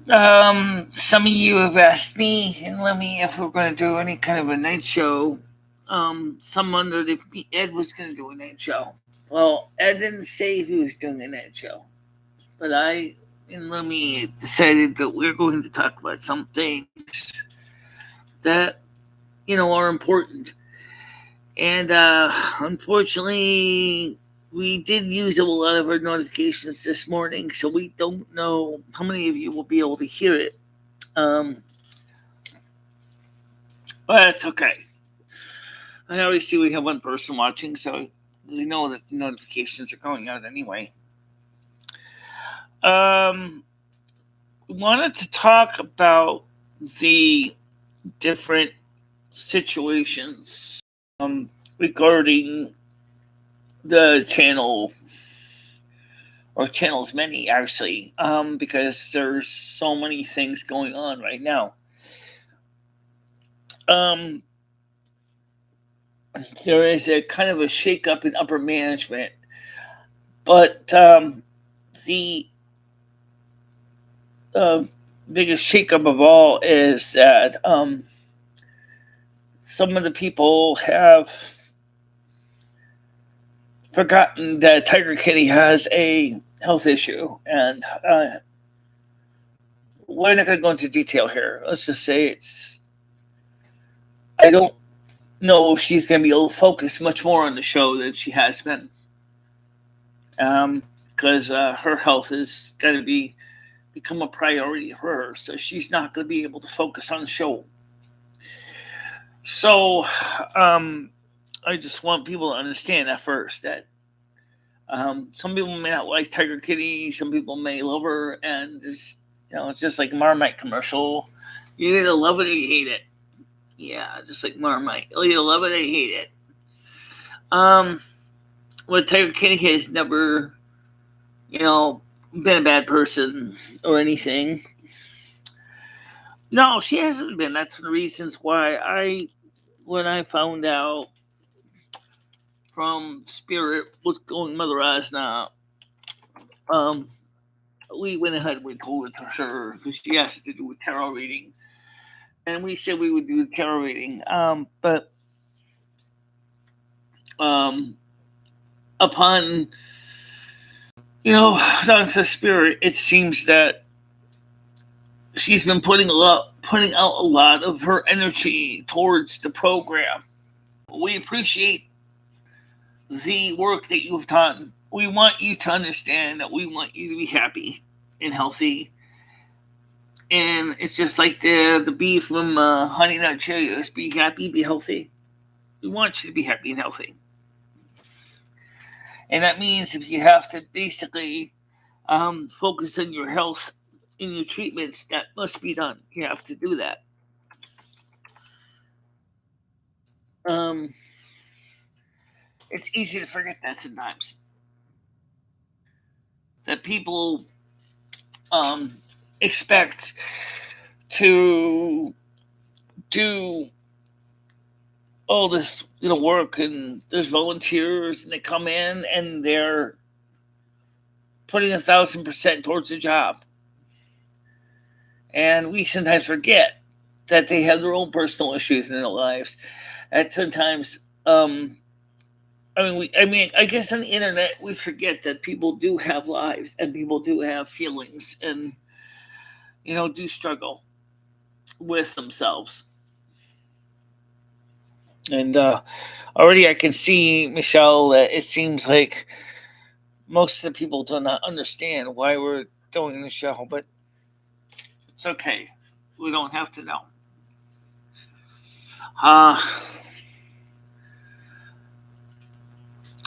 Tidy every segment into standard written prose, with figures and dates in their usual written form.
Some of you have asked me and Lemmy if we're going to do any kind of a night show. Someone under the Ed was going to do a night show. Well, Ed didn't say he was doing a night show, but I and Lemmy decided that we're going to talk about some things that are important. And unfortunately, we did use up a lot of our notifications this morning, so we don't know how many of you will be able to hear it. Um, but that's okay. I already see we have one person watching, so we know that the notifications are going out anyway. We wanted to talk about the different situations regarding the channel or channels many actually, because there's so many things going on right now. Um, there is a kind of a shakeup in upper management, but the uh, biggest shakeup of all is that some of the people have forgotten that Tiger Kitty has a health issue, and we're not going to go into detail here. Let's just say I don't know if she's going to be able to focus much more on the show than she has been, because her health is going to become a priority for her, so she's not going to be able to focus on the show. So, I just want people to understand at first that some people may not like Tiger Kitty, some people may love her, and it's just like Marmite commercial. You either love it or you hate it. Yeah, just like Marmite. You either love it or you hate it. Well, Tiger Kitty has never, been a bad person or anything. No, she hasn't been. That's the reasons why when I found out from Spirit what's going Mother Asna, we went ahead and we told it to her because she asked to do a tarot reading, and we said we would do the tarot reading. But upon talking to Spirit, it seems that she's been putting out a lot of her energy towards the program. We appreciate the work that you've done. We want you to understand that we want you to be happy and healthy. And it's just like the bee from Honey Nut Cheerios: be happy, be healthy. We want you to be happy and healthy. And that means if you have to basically focus on your health in your treatments, that must be done. You have to do that. Um, it's easy to forget that sometimes. That people expect to do all this work, and there's volunteers, and they come in and they're putting 1,000% towards the job, and we sometimes forget that they have their own personal issues in their lives. And sometimes, I guess on the internet we forget that people do have lives and people do have feelings and do struggle with themselves. And already I can see, Michelle, that it seems like most of the people do not understand why we're doing the show, but it's okay. We don't have to know.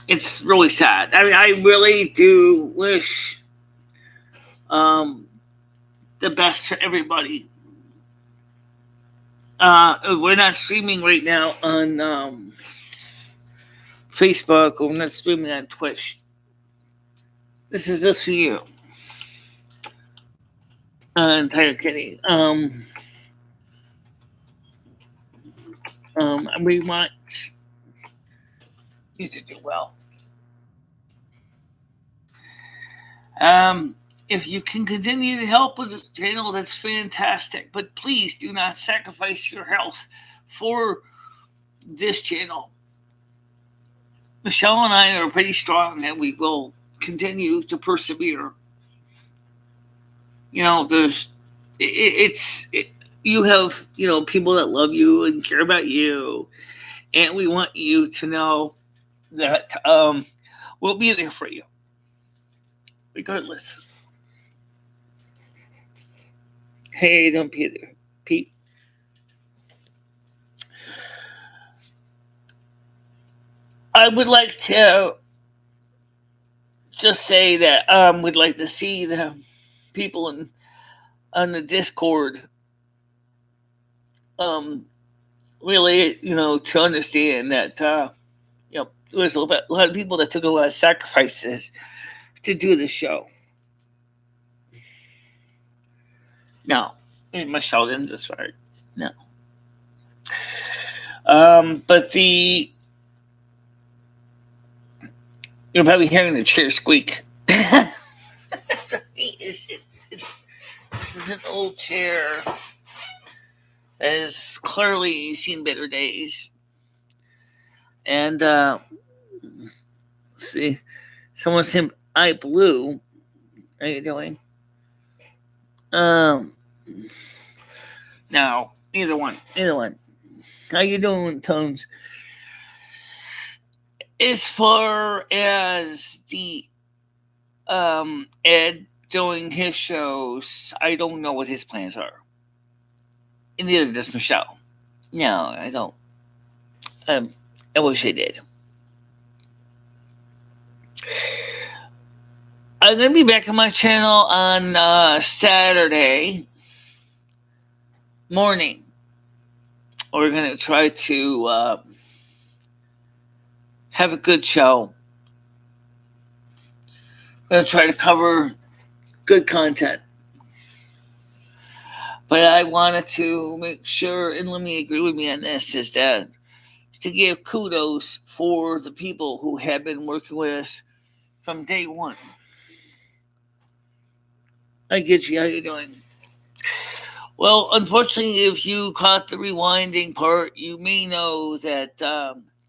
It's really sad. I mean, I really do wish the best for everybody. We're not streaming right now on Facebook, or we're not streaming on Twitch. This is just for you, Tiger Kitty. We want you to do well. If you can continue to help with the channel, that's fantastic. But please do not sacrifice your health for this channel. Michelle and I are pretty strong, and we will continue to persevere. You know, you have people that love you and care about you, and we want you to know that we'll be there for you, regardless. Hey, don't be there, Pete. I would like to just say that we'd like to see the people on the Discord really, to understand that there's a lot of people that took a lot of sacrifices to do the show. No, Michelle didn't just right. No. But you're probably hearing the chair squeak. This is an old chair that has clearly seen better days. And see, someone said, "I Blue." How you doing? No, neither one. How you doing, Tones? As far as the Ed doing his shows, I don't know what his plans are. And neither does Michelle. No, I don't. I wish I did. I'm going to be back on my channel on Saturday morning. We're going to try to have a good show. I'm going to try to cover good content. But I wanted to make sure, and let me agree with me on this, is that to give kudos for the people who have been working with us from day one. I get you. How you doing? Well, unfortunately, if you caught the rewinding part, you may know that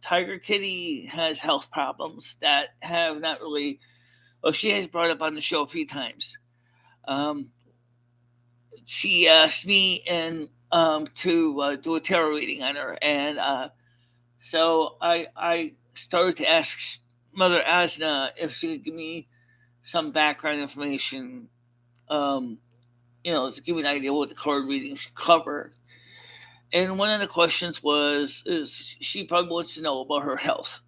Tiger Kitty has health problems that have not really... Well, she has brought up on the show a few times. She asked me to do a tarot reading on her, and so I started to ask Mother Asna if she could give me some background information, to give me an idea what the card reading should cover. And one of the questions is she probably wants to know about her health.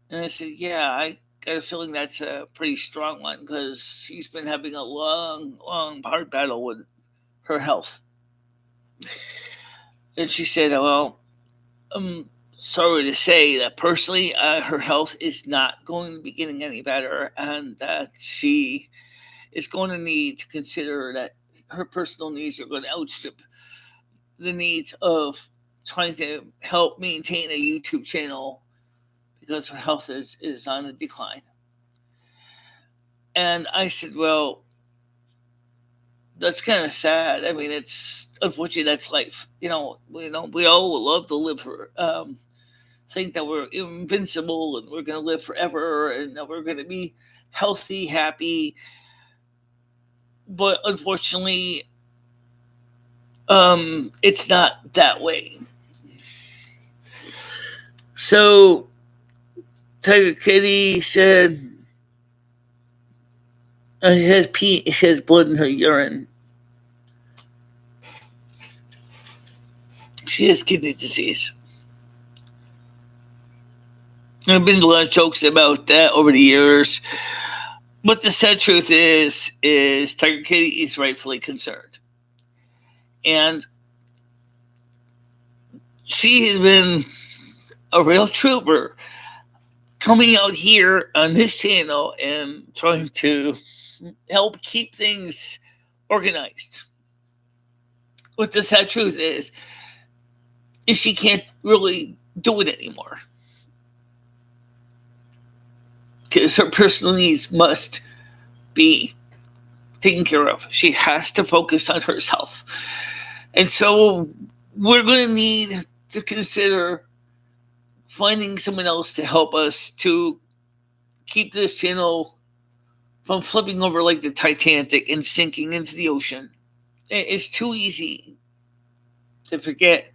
And I said, yeah, I got a feeling that's a pretty strong one because she's been having a long, hard battle with her health. And she said, well, I'm sorry to say that personally, her health is not going to be getting any better, and that she is going to need to consider that her personal needs are going to outstrip the needs of trying to help maintain a YouTube channel because her health is on the decline. And I said, well, that's kind of sad. I mean, it's unfortunately that's life. We all love to live for, think that we're invincible and we're going to live forever and that we're going to be healthy, happy. But unfortunately, it's not that way. So Tiger Kitty said she has blood in her urine. She has kidney disease. There have been a lot of jokes about that over the years. But the sad truth is Tiger Kitty is rightfully concerned. And she has been a real trooper coming out here on this channel and trying to help keep things organized. What the sad truth is she can't really do it anymore. Because her personal needs must be taken care of. She has to focus on herself. And so we're going to need to consider finding someone else to help us to keep this channel from flipping over like the Titanic and sinking into the ocean. It's too easy to forget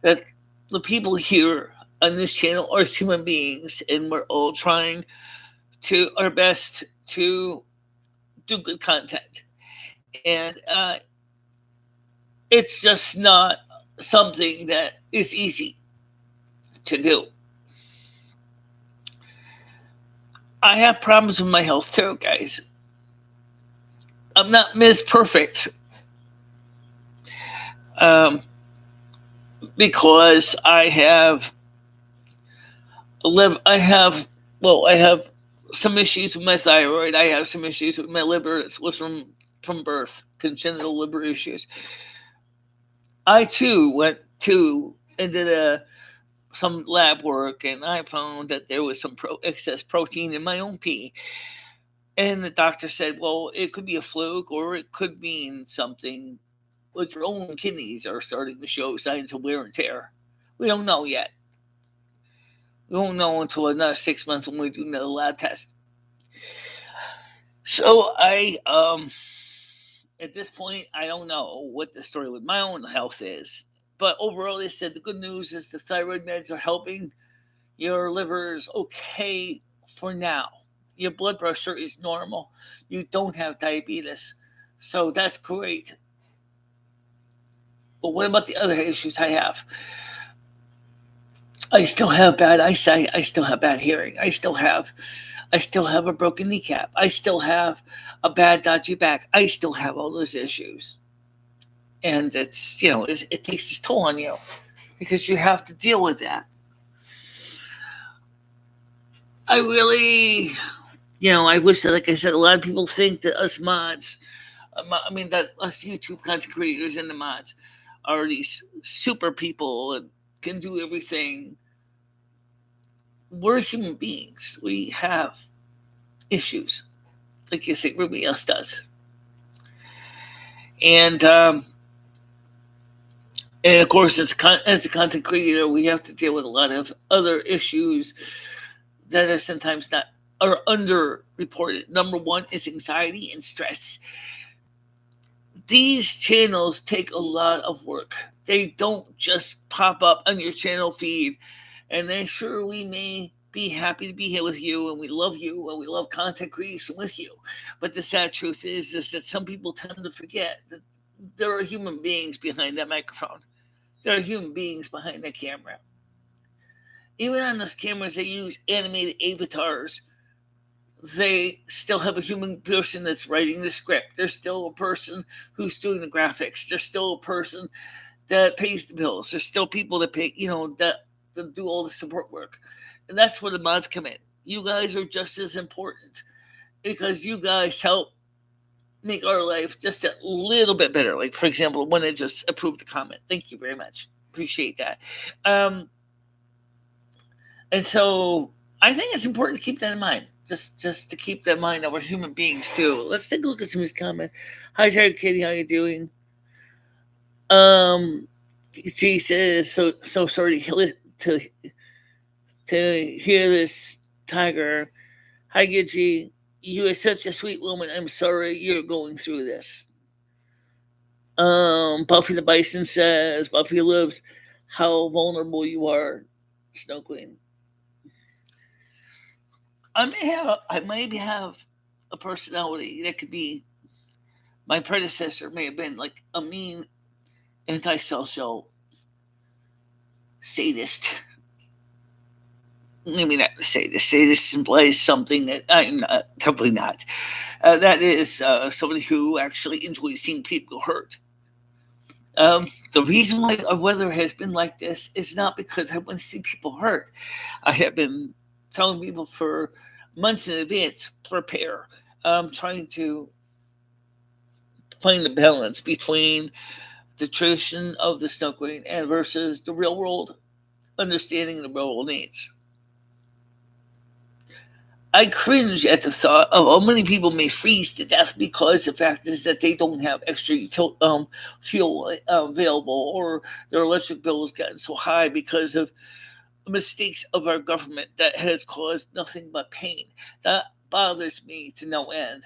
that the people here on this channel are human beings, and we're all trying to our best to do good content. And it's just not something that is easy to do. I have problems with my health too, guys. I'm not Ms. Perfect. Because I have some issues with my thyroid. I have some issues with my liver. It was from birth, congenital liver issues. I too went to and did some lab work, and I found that there was some excess protein in my own pee. And the doctor said, well, it could be a fluke, or it could mean something. But your own kidneys are starting to show signs of wear and tear. We don't know yet. We won't know until another 6 months when we do another lab test. So at this point, I don't know what the story with my own health is. But overall, they said the good news is the thyroid meds are helping. Your liver is okay for now. Your blood pressure is normal. You don't have diabetes. So that's great. But what about the other issues I have? I still have bad eyesight. I still have bad hearing. I still have a broken kneecap. I still have a bad, dodgy back. I still have all those issues. And it's, it takes its toll on you because you have to deal with that. I really, I wish that, like I said, a lot of people think that us mods, that us YouTube content creators and the mods are these super people and can do everything. We're human beings. We have issues, like you say, everybody else does. And of course, as a content creator, we have to deal with a lot of other issues that are sometimes are underreported. Number one is anxiety and stress. These channels take a lot of work. They don't just pop up on your channel feed. And then sure, we may be happy to be here with you, and we love you, and we love content creation with you. But the sad truth is that some people tend to forget that there are human beings behind that microphone. There are human beings behind that camera. Even on those cameras, they use animated avatars. They still have a human person that's writing the script. There's still a person who's doing the graphics. There's still a person that pays the bills. There's still people that pay, that do all the support work. And that's where the mods come in. You guys are just as important because you guys help make our life just a little bit better. Like, for example, when I just approved a comment. Thank you very much. Appreciate that. And so I think it's important to keep that in mind. Just to keep that in mind that we're human beings too. Let's take a look at some of these comments. Hi, Terry Kitty. How you doing? She says, so sorry to hear this, Tiger. Hi, Gidgy. You are such a sweet woman. I'm sorry you're going through this. Buffy the Bison says, Buffy loves how vulnerable you are, Snow Queen. I maybe have a personality that could be. My predecessor may have been like a mean, antisocial sadist. Maybe not sadist. Sadist implies something that I'm not. Definitely not. That is somebody who actually enjoys seeing people hurt. The reason why our weather has been like this is not because I want to see people hurt. I have been telling people for months in advance, prepare. Trying to find the balance between the tradition of the Snow Queen and versus the real world understanding the real world needs. I cringe at the thought of how many people may freeze to death because the fact is that they don't have extra fuel available, or their electric bill has gotten so high because of mistakes of our government that has caused nothing but pain. That bothers me to no end.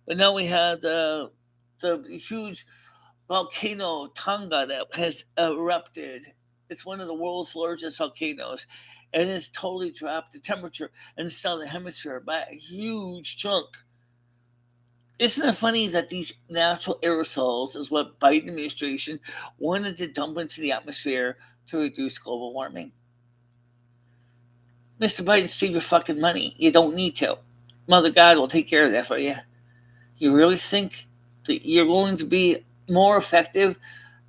But now we have the huge volcano Tonga that has erupted. It's one of the world's largest volcanoes, and it's totally dropped the temperature in the southern hemisphere by a huge chunk. Isn't it funny that these natural aerosols is what Biden administration wanted to dump into the atmosphere to reduce global warming? Mr. Biden, save your fucking money. You don't need to. Mother God will take care of that for you. You really think that you're going to be more effective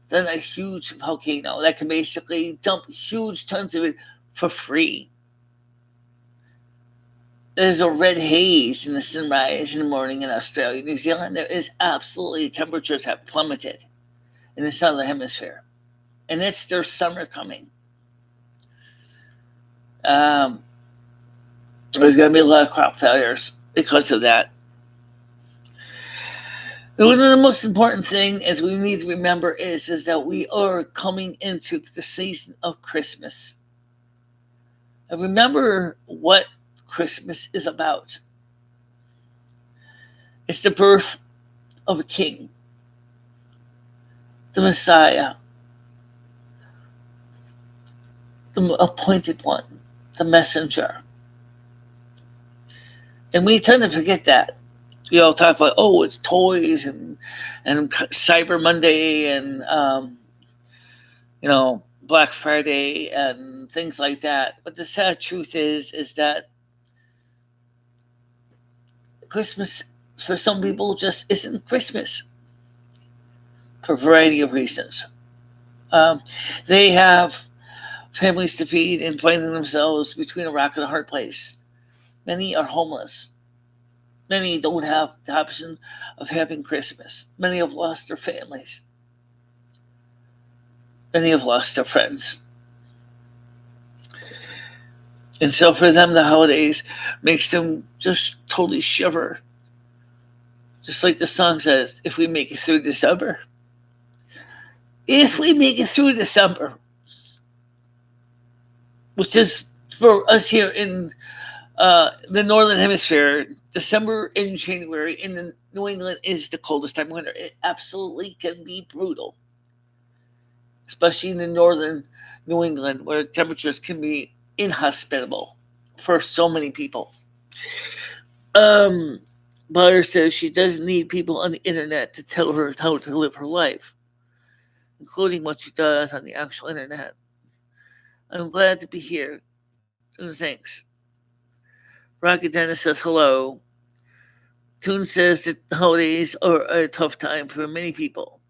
than a huge volcano that can basically dump huge tons of it for free? There's a red haze in the sunrise in the morning in Australia, New Zealand. There is absolutely, temperatures have plummeted in the southern hemisphere, and it's their summer coming. There's going to be a lot of crop failures because of that. One of the most important thing is we need to remember is that we are coming into the season of Christmas. And remember what Christmas is about. It's the birth of a king, the Messiah, the appointed one, the messenger. And we tend to forget that. We all talk about, oh, it's toys and Cyber Monday and Black Friday and things like that. But the sad truth is that Christmas for some people just isn't Christmas for a variety of reasons. They have families to feed and finding themselves between a rock and a hard place. Many are homeless. Many don't have the option of having Christmas. Many have lost their families. Many have lost their friends. And so for them, the holidays makes them just totally shiver. Just like the song says, if we make it through December. If we make it through December. Which is, for us here in the Northern Hemisphere, December and January in New England is the coldest time of winter. It absolutely can be brutal. Especially in the northern New England, where temperatures can be inhospitable for so many people. Butter says she doesn't need people on the internet to tell her how to live her life, including what she does on the actual internet. I'm glad to be here. Thanks. Rocket Dennis says hello. Toon says that the holidays are a tough time for many people.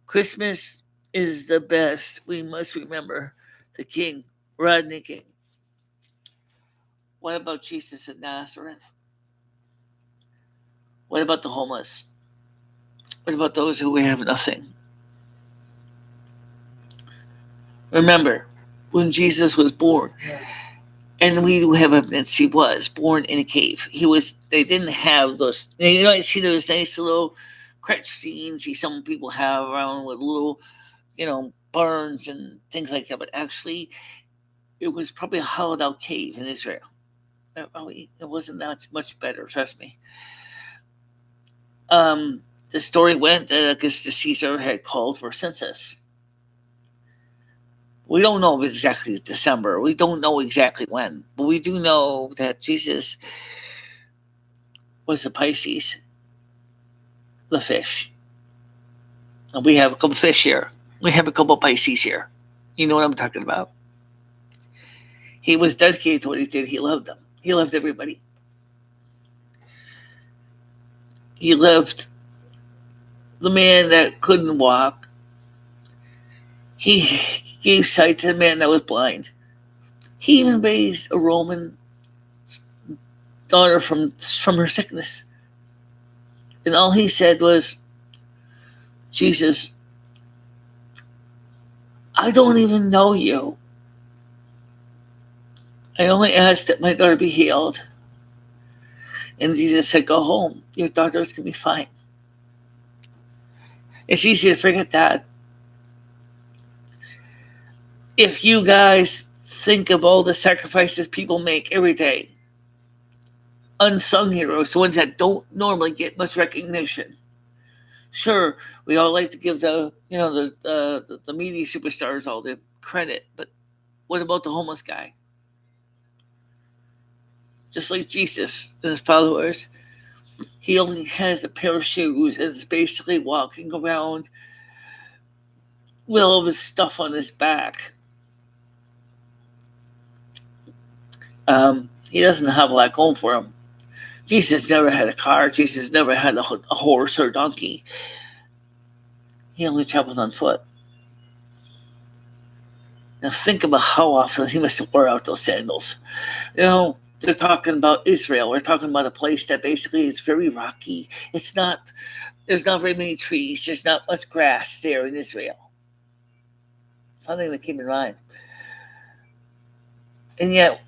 Christmas is the best. We must remember the King, Rodney King. What about Jesus of Nazareth? What about the homeless? What about those who have nothing? Remember, when Jesus was born, and we do have evidence he was born in a cave. They didn't have those, I see those nice little crutch scenes some people have around with little, barns and things like that. But actually, it was probably a hollowed out cave in Israel. It wasn't that much better, trust me. The story went that Augustus Caesar had called for a census. We don't know exactly December. We don't know exactly when. But we do know that Jesus was the Pisces, the fish. And we have a couple fish here. We have a couple Pisces here. You know what I'm talking about. He was dedicated to what he did. He loved them. He loved everybody. He loved the man that couldn't walk. He gave sight to the man that was blind. He even raised a Roman daughter from her sickness. And all he said was, Jesus, I don't even know you. I only asked that my daughter be healed. And Jesus said, go home. Your daughter's going to be fine. It's easy to forget that. If you guys think of all the sacrifices people make every day, unsung heroes, the ones that don't normally get much recognition. Sure, we all like to give the media superstars all the credit, but what about the homeless guy? Just like Jesus and his followers, he only has a pair of shoes and is basically walking around with all of his stuff on his back. He doesn't have a lot going for him. Jesus never had a car. Jesus never had a horse or a donkey. He only traveled on foot. Now think about how often he must have wore out those sandals. They're talking about Israel. We're talking about a place that basically is very rocky. There's not very many trees. There's not much grass there in Israel. Something to keep in mind. And yet,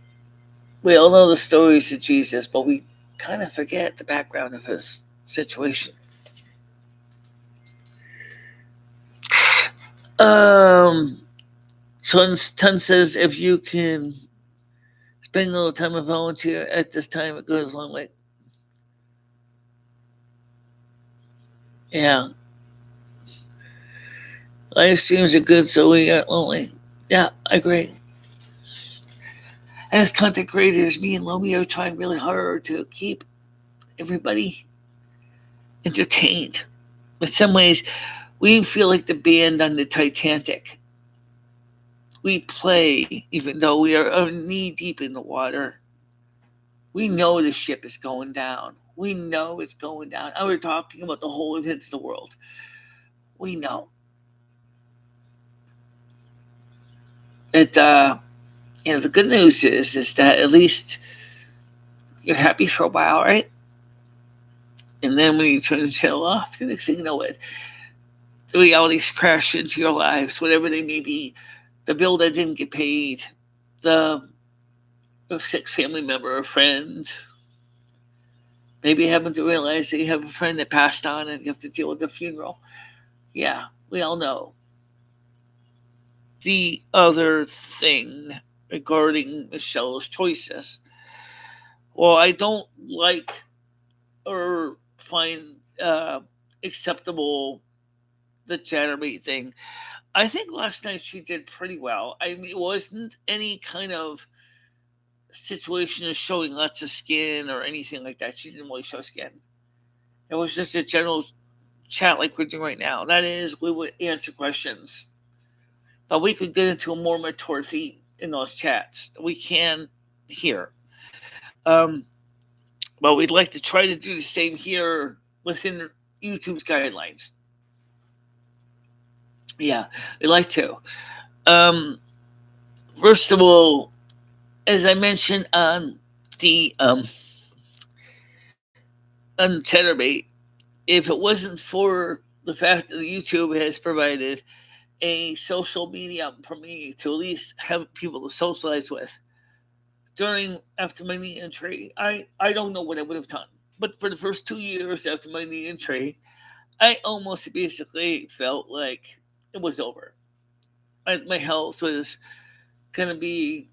we all know the stories of Jesus, but we kind of forget the background of his situation. Ton says if you can spend a little time and volunteer at this time, it goes a long way. Yeah. Live streams are good, so we aren't lonely. Yeah, I agree. As content creators, me and Lumi are trying really hard to keep everybody entertained. In some ways, we feel like the band on the Titanic. We play even though we are knee deep in the water. We know the ship is going down. We know it's going down. And we're talking about the whole events of the world. We know. The good news is that at least you're happy for a while, right? And then when you turn the channel off, the next thing you know it, the realities crash into your lives, whatever they may be. The bill that didn't get paid, the sick family member or friend. Maybe you happen to realize that you have a friend that passed on and you have to deal with the funeral. Yeah, we all know. The other thing regarding Michelle's choices, well, I don't like or find acceptable the Chatterbait thing. I think last night she did pretty well. I mean, it wasn't any kind of situation of showing lots of skin or anything like that. She didn't really show skin. It was just a general chat like we're doing right now. That is, we would answer questions. But we could get into a more mature theme in those chats. We can here. But we'd like to try to do the same here within YouTube's guidelines. Yeah, we'd like to. First of all, as I mentioned on the Chatterbait, if it wasn't for the fact that YouTube has provided a social medium for me to at least have people to socialize with after my knee injury, I don't know what I would have done. But for the first 2 years after my knee injury, I almost basically felt like it was over. My health was going to be,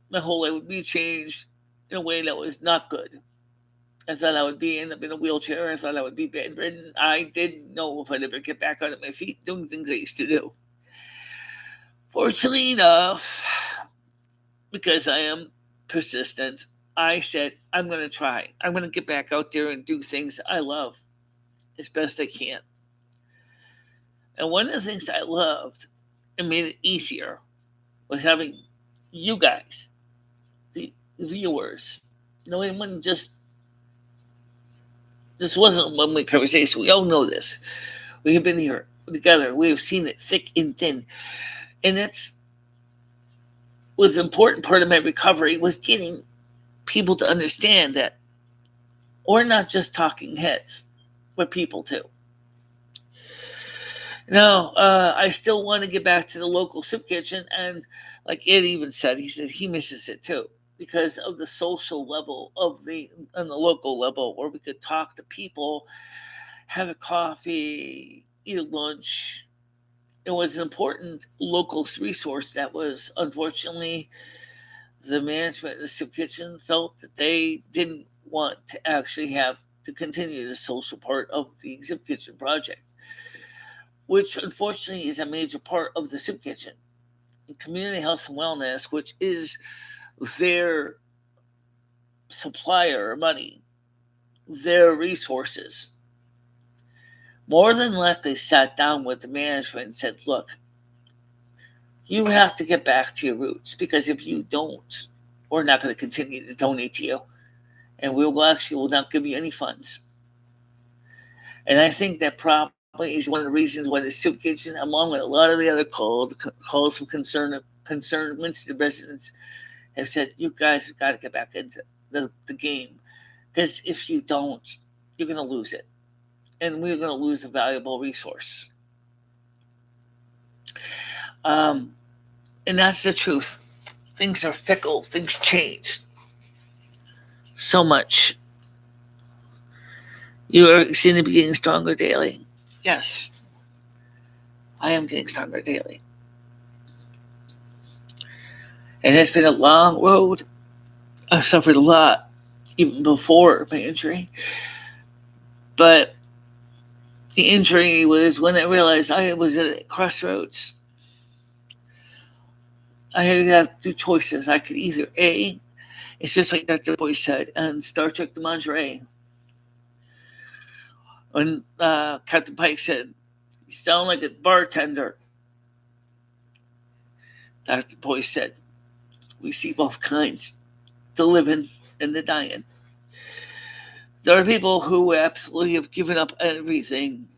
my whole life would be changed in a way that was not good. I thought I would end up in a wheelchair. I thought I would be bedridden. I didn't know if I'd ever get back out of my feet doing things I used to do. Fortunately enough, because I am persistent, I said, I'm going to try. I'm going to get back out there and do things I love as best I can. And one of the things I loved and made it easier was having you guys, the viewers. No one just this wasn't a one-way conversation. We all know this. We have been here together. We have seen it thick and thin. And that's was an important part of my recovery, was getting people to understand that we're not just talking heads. We're people too. Now, I still want to get back to the local soup kitchen. And like Ed even said, he said he misses it too. because of the social level on the local level, where we could talk to people, have a coffee, eat a lunch. It was an important local resource that was, unfortunately, the management of the soup kitchen felt that they didn't want to actually have to continue the social part of the soup kitchen project, which unfortunately is a major part of the soup kitchen. And community health and wellness, which is their supplier of money, their resources, more than likely sat down with the management and said, look, you have to get back to your roots, because if you don't, we're not going to continue to donate to you, and we will not give you any funds. And I think that probably is one of the reasons why the soup kitchen, along with a lot of the other calls from concerned Winston residents, have said, you guys have got to get back into the game, because if you don't, you're going to lose it, and we're going to lose a valuable resource. And that's the truth. Things are fickle. Things change so much. You seem to be getting stronger daily. Yes, I am getting stronger daily. And it's been a long road. I've suffered a lot, even before my injury. But the injury was when I realized I was at a crossroads. I had to have two choices. I could either A, it's just like Dr. Boyce said on Star Trek The Lingerie, when Captain Pike said, you sound like a bartender. Dr. Boyce said, we see both kinds, the living and the dying. There are people who absolutely have given up everything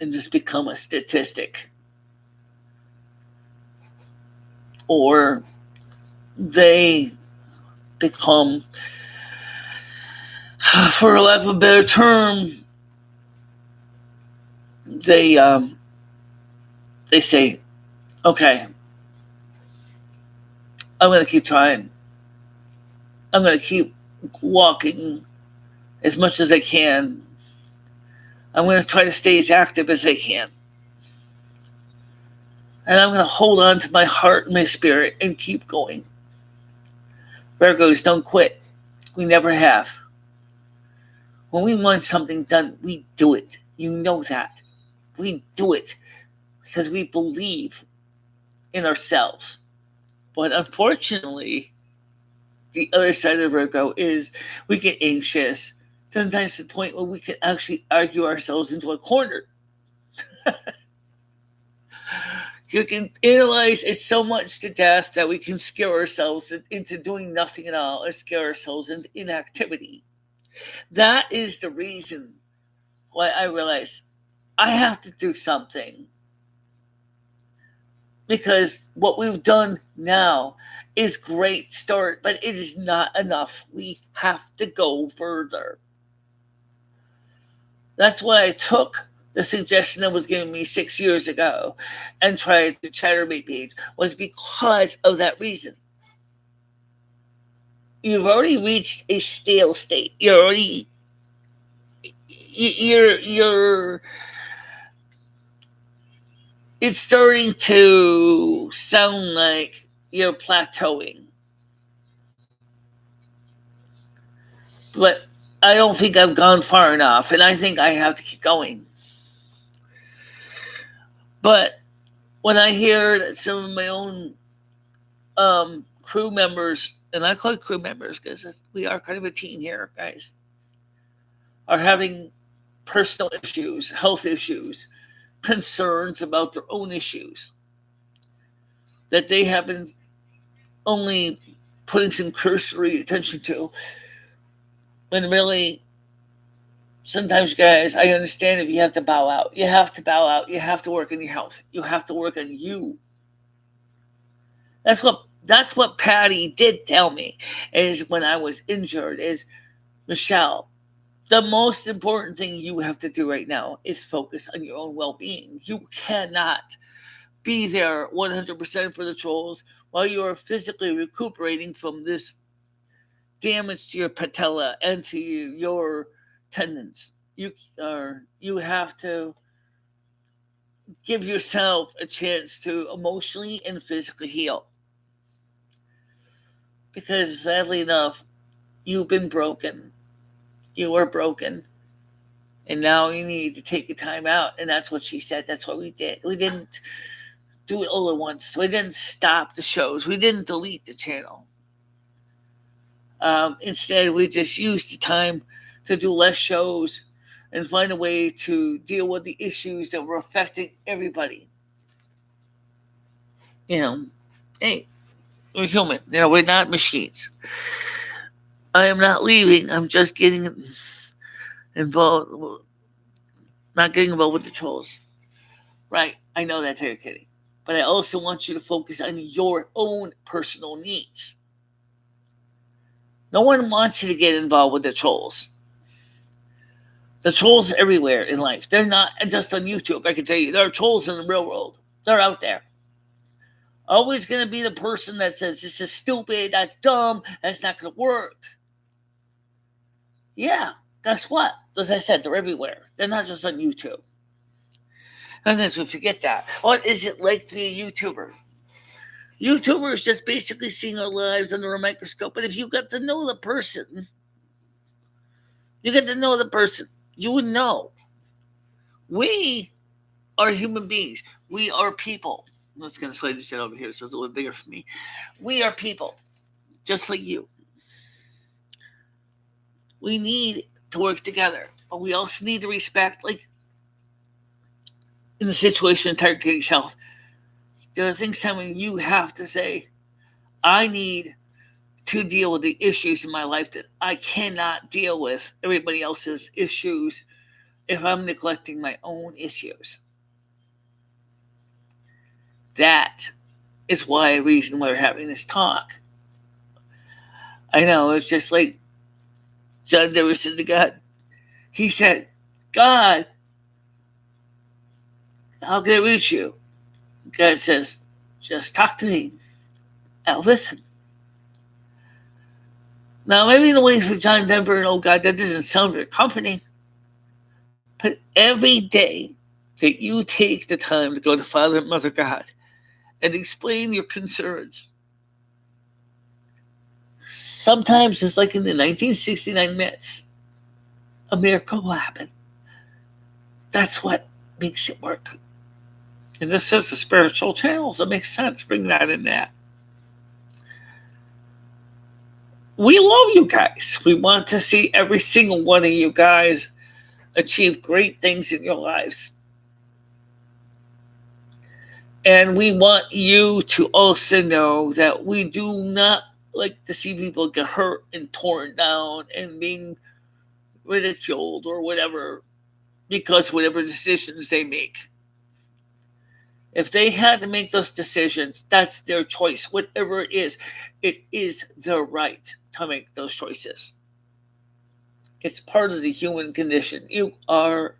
and just become a statistic. Or they become, for lack of a better term, they say, okay, I'm going to keep trying. I'm going to keep walking as much as I can. I'm going to try to stay as active as I can. And I'm going to hold on to my heart and my spirit and keep going. Virgos don't quit. We never have. When we want something done, we do it. You know that. We do it because we believe in ourselves. But unfortunately, the other side of Virgo is we get anxious, sometimes to the point where we can actually argue ourselves into a corner. You can analyze it so much to death that we can scare ourselves into doing nothing at all, or scare ourselves into inactivity. That is the reason why I realize I have to do something. Because what we've done now is great start, but it is not enough. We have to go further. That's why I took the suggestion that was given me 6 years ago and tried to Chatterbait page, was because of that reason. You've already reached a stale state. You're it's starting to sound like you're plateauing. But I don't think I've gone far enough, and I think I have to keep going. But when I hear that some of my own crew members, and I call it crew members because we are kind of a team here, guys, are having personal issues, health issues, concerns about their own issues, that they have been only putting some cursory attention to, when really, sometimes, guys, I understand if you have to bow out. You have to bow out. You have to work on your health. You have to work on you. That's what Patty did tell me, is when I was injured, is, Michele, the most important thing you have to do right now is focus on your own well-being. You cannot be there 100% for the trolls while you are physically recuperating from this damage to your patella and to your tendons. You have to give yourself a chance to emotionally and physically heal. Because sadly enough, you've been broken. You were broken. And now you need to take your time out. And that's what she said. That's what we did. We didn't do it all at once. We didn't stop the shows. We didn't delete the channel. Instead, we just used the time to do less shows and find a way to deal with the issues that were affecting everybody. Hey, we're human. We're not machines. I am not leaving. I'm just getting involved. Not getting involved with the trolls. Right, I know that, Terry Kitty. But I also want you to focus on your own personal needs. No one wants you to get involved with the trolls. The trolls are everywhere in life. They're not just on YouTube. I can tell you, there are trolls in the real world. They're out there. Always going to be the person that says, this is stupid, that's dumb, that's not going to work. Yeah, guess what? As I said, they're everywhere. They're not just on YouTube. Sometimes we forget that. What is it like to be a YouTuber? YouTuber is just basically seeing our lives under a microscope. But if you got to know the person, you would know. We are human beings. We are people. I'm just going to slide this shit over here so it's a little bigger for me. We are people, just like you. We need to work together, but we also need to respect, like in the situation of Tiger Kitty's health, there are things when you have to say, I need to deal with the issues in my life that I cannot deal with everybody else's issues if I'm neglecting my own issues. That is the reason why we're having this talk. I know, it's just like John Denver said to God. He said, God, how can I reach you? God says, just talk to me. I'll listen. Now, maybe the ways for John Denver and, oh God, that doesn't sound very comforting. But every day that you take the time to go to Father and Mother God and explain your concerns, sometimes it's like in the 1969 Mets, a miracle will happen. That's what makes it work. And this is the spiritual channels. It makes sense. Bring that in there. We love you guys. We want to see every single one of you guys achieve great things in your lives. And we want you to also know that we do not like to see people get hurt and torn down and being ridiculed or whatever because whatever decisions they make. If they had to make those decisions, that's their choice. Whatever it is their right to make those choices. It's part of the human condition. You are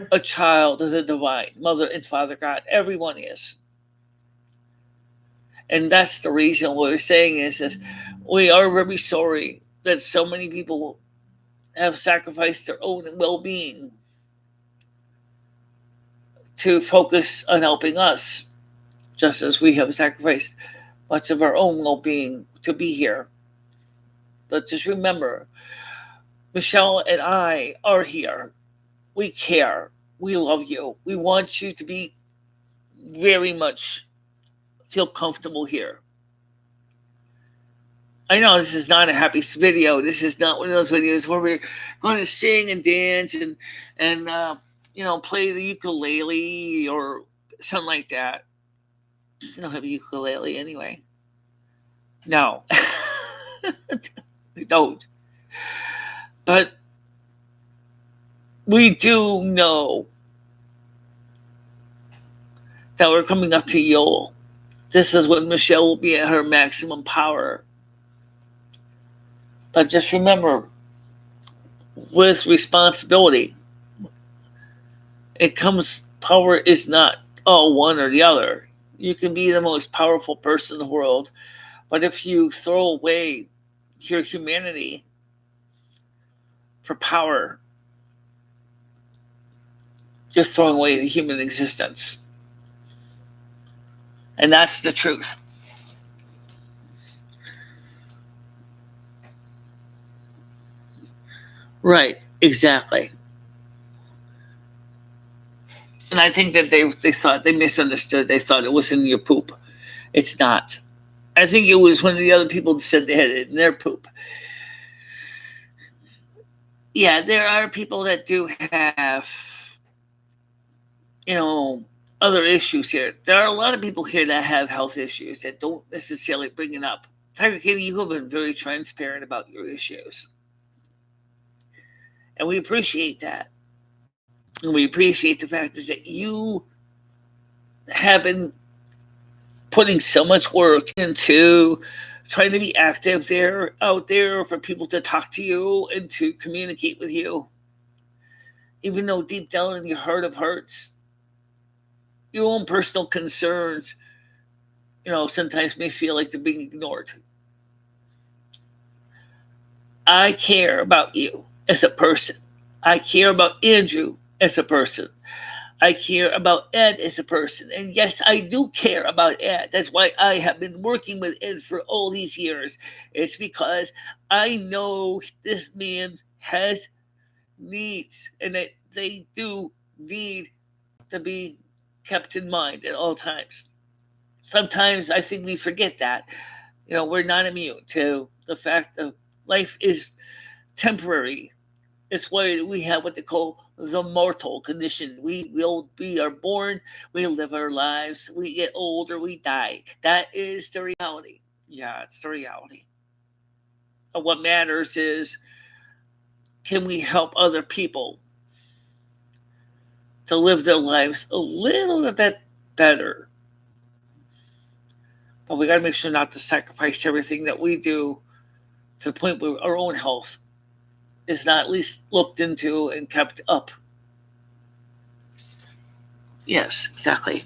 a child of the divine, Mother and Father God. Everyone is. And that's the reason what we're saying is we are very sorry that so many people have sacrificed their own well-being to focus on helping us, just as we have sacrificed much of our own well-being to be here. But just remember, Michelle and I are here. We care. We love you. We want you to be very much feel comfortable here. I know this is not a happy video. This is not one of those videos where we're going to sing and dance and play the ukulele or something like that. I don't have a ukulele anyway. No. We don't. But we do know that we're coming up to Yule. This is when Michelle will be at her maximum power. But just remember, with responsibility, power is not one or the other. You can be the most powerful person in the world, but if you throw away your humanity for power, you're throwing away the human existence. And that's the truth. Right, exactly. And I think that they thought they misunderstood. They thought it was in your poop. It's not. I think it was one of the other people that said they had it in their poop. Yeah, there are people that do have, you know, other issues here. There are a lot of people here that have health issues that don't necessarily bring it up. Tiger Kitty, you have been very transparent about your issues. And we appreciate that. And we appreciate the fact is that you have been putting so much work into trying to be active there, out there for people to talk to you and to communicate with you. Even though deep down in your heart of hearts, your own personal concerns, sometimes may feel like they're being ignored. I care about you as a person. I care about Andrew as a person. I care about Ed as a person. And yes, I do care about Ed. That's why I have been working with Ed for all these years. It's because I know this man has needs and that they do need to be kept in mind at all times. Sometimes I think we forget that. We're not immune to the fact that life is temporary. It's why we have what they call the mortal condition. We are born, we live our lives, we get older, we die. That is the reality. Yeah, it's the reality. And what matters is, can we help other people to live their lives a little bit better? But we got to make sure not to sacrifice everything that we do to the point where our own health is not at least looked into and kept up. Yes, exactly.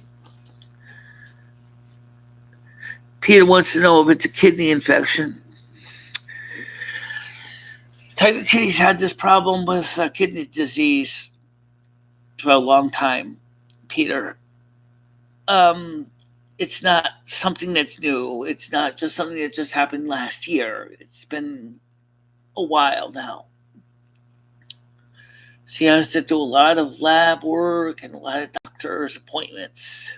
Peter wants to know if it's a kidney infection. Tiger Kitty's had this problem with kidney disease for a long time, Peter. It's not something that's new. It's not just something that just happened last year. It's been a while now. She has to do a lot of lab work and a lot of doctor's appointments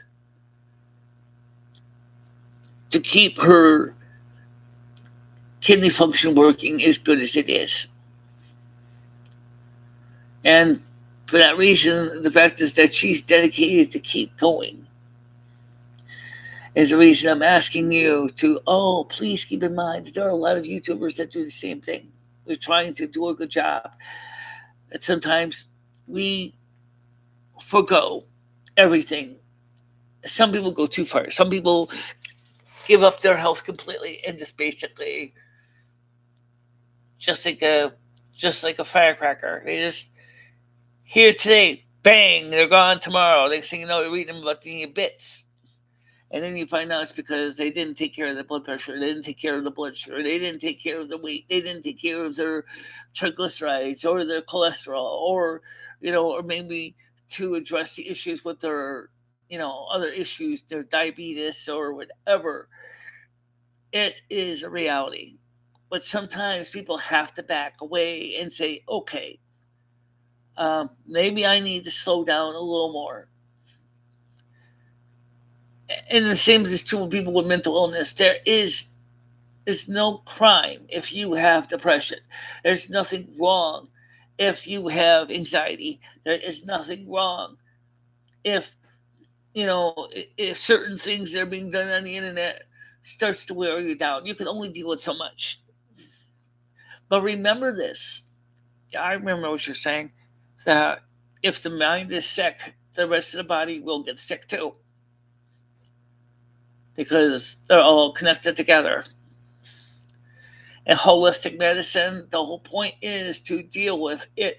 to keep her kidney function working as good as it is. And for that reason, the fact is that she's dedicated to keep going. Is the reason I'm asking you to, please keep in mind that there are a lot of YouTubers that do the same thing. We're trying to do a good job. And sometimes we forgo everything. Some people go too far. Some people give up their health completely and just basically just like a firecracker. They just here today, bang, they're gone tomorrow. Next thing you know, you're reading them about the bits. And then you find out it's because they didn't take care of the blood pressure, they didn't take care of the blood sugar, they didn't take care of the weight, they didn't take care of their triglycerides or their cholesterol, or maybe to address the issues with their, other issues, their diabetes or whatever. It is a reality. But sometimes people have to back away and say, okay, maybe I need to slow down a little more. And the same is true with people with mental illness. There's no crime if you have depression. There's nothing wrong if you have anxiety. There is nothing wrong if if certain things that are being done on the internet starts to wear you down. You can only deal with so much. But remember this. I remember what you're saying, that if the mind is sick, the rest of the body will get sick too. Because they're all connected together. In holistic medicine, the whole point is to deal with it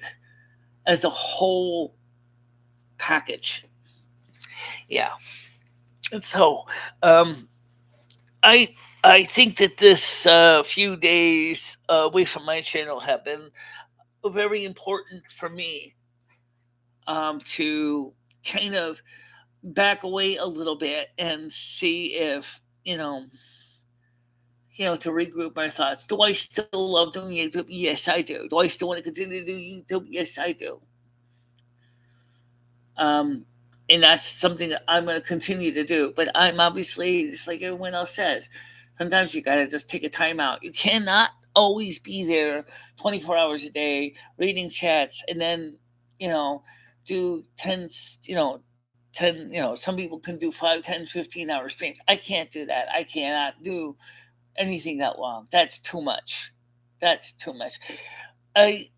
as a whole package. Yeah. And so, um, I I think that this few days away from my channel have been very important for me to kind of back away a little bit and see if to regroup my thoughts. Do I still love doing YouTube? Yes, I do. Do I still want to continue to do YouTube? Yes, I do. Um, and that's something that I'm going to continue to do. But I'm obviously, just like everyone else says, sometimes you got to just take a time out. You cannot always be there 24 hours a day reading chats and then, you know, do 10, 10, some people can do 5, 10, 15-hour streams. I can't do that. I cannot do anything that long. That's too much. That's too much. I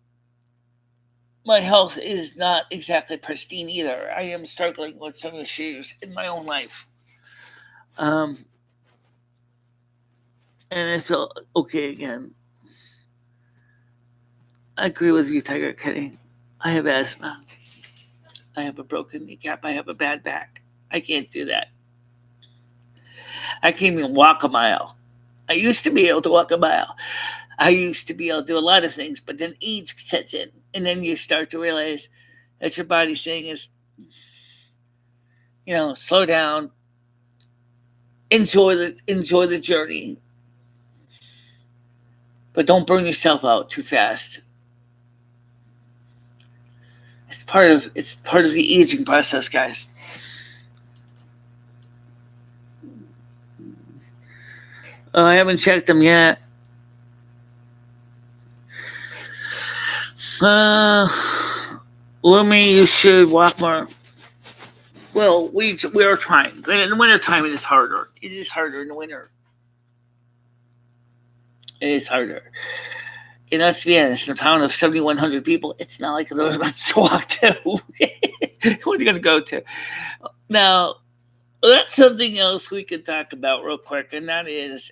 My health is not exactly pristine either. I am struggling with some issues in my own life. Um, and I feel okay again. I agree with you, Tiger Kitty. I have asthma. I have a broken kneecap. I have a bad back. I can't do that. I can't even walk a mile. I used to be able to walk a mile. I used to be able to do a lot of things, but then age sets in, and then you start to realize that your body's saying is, slow down, enjoy the journey, but don't burn yourself out too fast. It's part of the aging process, guys. I haven't checked them yet. Uh, Lumi, you should walk more. Well, we are trying. In the winter time, it is harder. It is harder in the winter. It is harder. And let's be honest, in a town of 7,100 people, it's not like there's much to walk to. What are you going to go to? Now, that's something else we could talk about real quick, and that is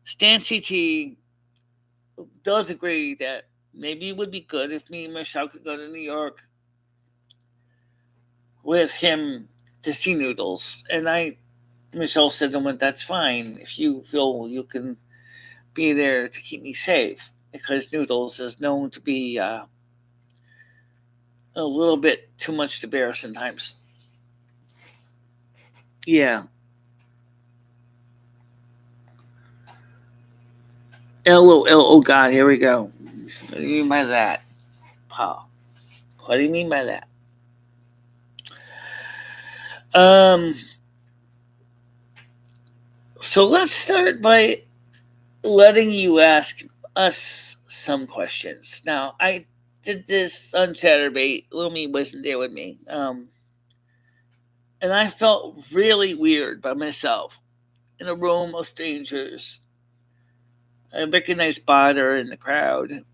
Stan CT does agree that maybe it would be good if me and Michelle could go to New York with him to see Noodles. And Michelle said to him, that's fine if you feel you can be there to keep me safe, because Noodles is known to be a little bit too much to bear sometimes. Yeah. LOL. Oh, God, here we go. What do you mean by that, Paul? What do you mean by that? So let's start by letting you ask us some questions. Now, I did this on Chatterbait. Lumi wasn't there with me. And I felt really weird by myself in a room of strangers. I recognized Botter in the crowd,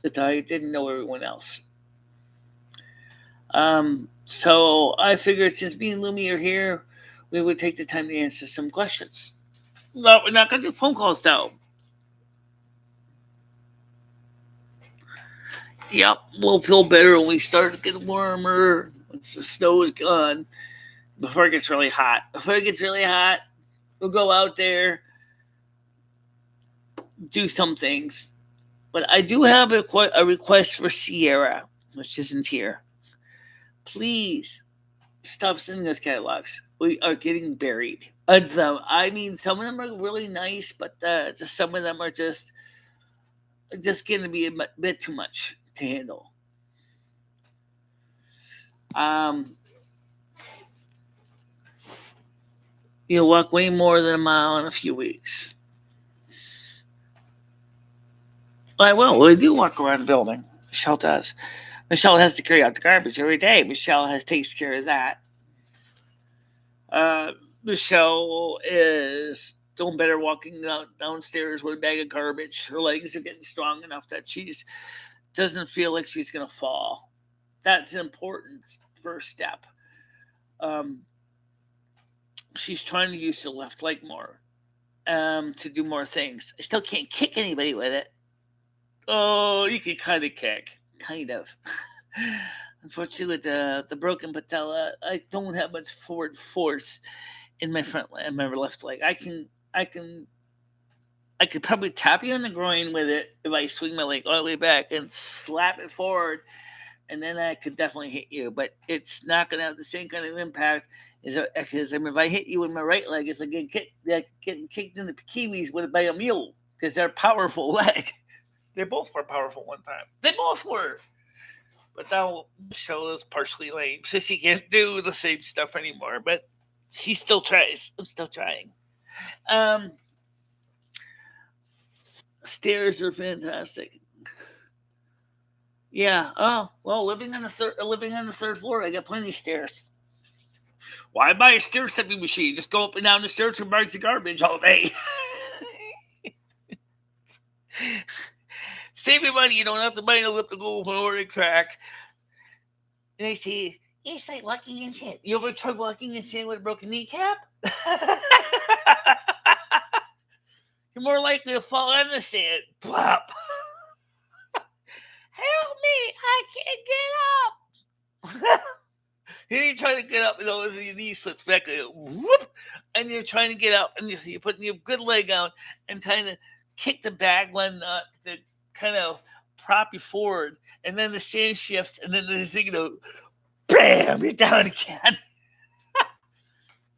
but I didn't know everyone else. So I figured since me and Lumi are here, we would take the time to answer some questions. No, we're not going to do phone calls, though. Yep, we'll feel better when we start to get warmer, once the snow is gone, before it gets really hot. Before it gets really hot, we'll go out there, do some things. But I do have a request for Sierra, which isn't here. Please stop sending us catalogs. We are getting buried. I mean, some of them are really nice, but just some of them are just going to be a bit too much to handle. You'll walk way more than a mile in a few weeks. I will. We do walk around the building. Michelle does. Michelle has to carry out the garbage every day. Michelle takes care of that. Michelle is doing better walking downstairs with a bag of garbage. Her legs are getting strong enough that she doesn't feel like she's going to fall. That's an important first step. She's trying to use her left leg more to do more things. I still can't kick anybody with it. Oh, you can kind of kick. Kind of. Unfortunately, with the broken patella, I don't have much forward force in my in my left leg. I could probably tap you on the groin with it if I swing my leg all the way back and slap it forward, and then I could definitely hit you. But it's not going to have the same kind of impact as if I hit you with my right leg, it's like getting kicked in the kiwis by a mule because they're powerful leg. They both were powerful one time. They both were. But now Michelle is partially lame, so she can't do the same stuff anymore. But she still tries. I'm still trying. Um, Stairs are fantastic. Yeah. Oh well, living on the third floor, I got plenty of stairs. Why buy a stair stepping machine? Just go up and down the stairs and bags of garbage all day. Save your money. You don't have to buy an elliptical lowering track. And I say, it's like walking in sand. You ever tried walking in sand with a broken kneecap? You're more likely to fall on the sand. Plop. Help me! I can't get up. And you try to get up, and all of a sudden your knee slips back, and whoop, and you're trying to get up, and you're putting your good leg out and trying to kick the back one to kind of prop you forward, and then the sand shifts, and then the thing, bam, you're down again.